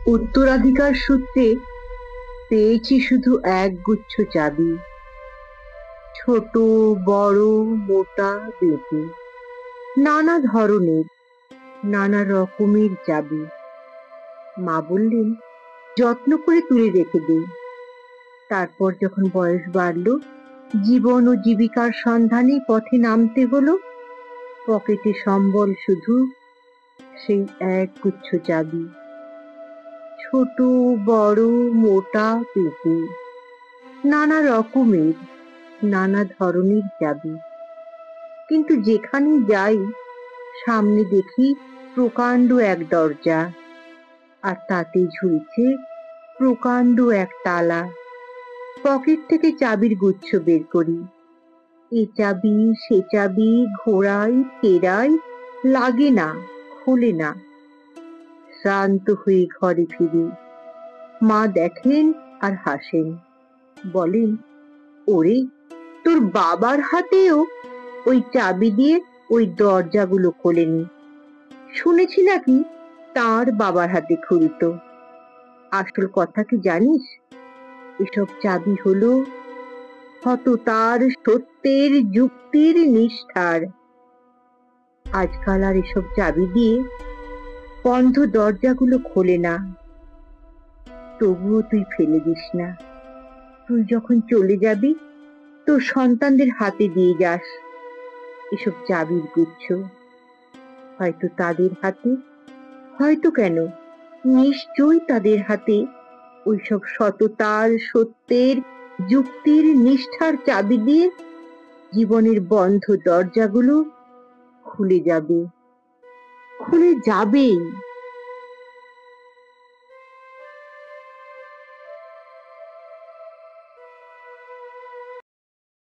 উত্তরাধিকার সূত্রে পেয়েছি শুধু এক গুচ্ছ চাবি, ছোট বড় মোটা বেঁটে, নানা ধরনের নানা রকমের চাবি। মা বললেন যত্ন করে তুলে রেখে দে। তারপর যখন বয়স বাড়ল, জীবন ও জীবিকার সন্ধানে পথে নামতে হলো, পকেটে সম্বল শুধু সেই এক গুচ্ছ চাবি, ছোট বড় মোটা পেটে, নানা রকমের নানা ধরনের চাবি। কিন্তু যেখানে যাই সামনে দেখি প্রকাণ্ড এক দরজা, আর তাতে ঝুলছে প্রকাণ্ড এক তালা। পকেট থেকে চাবির গুচ্ছ বের করি, এ চাবি সে চাবি ঘোরাই ফেরাই, লাগে না, খোলে না। শ্রান্ত হয়ে ঘরে ফিরি, মা দেখেন আর হাসেন, বলেন ওরে, তোর বাবার হাতেও ওই চাবি দিয়ে ওই দরজাগুলো খোলেনি। শুনেছি নাকি তার বাবার হাতে খুলতো। আসল কথা কি জানিস? এসব চাবি হলো হততার, সত্যের, যুক্তির, নিষ্ঠার। আজকাল আর এসব চাবি দিয়ে বন্ধ দরজাগুলো খোলে না। তবুও তুই ফেলে দিস না। তুই যখন চলে যাবি তোর সন্তানদের হাতে দিয়ে যাস এসব চাবির গুচ্ছ। হয়তো তাদের হাতে, হয়তো কেন, নিশ্চয়ই তাদের হাতে ওইসব সততার, সত্যের, যুক্তির, নিষ্ঠার চাবি দিয়ে জীবনের বন্ধ দরজাগুলো খুলে যাবে, খুলে যাবেই।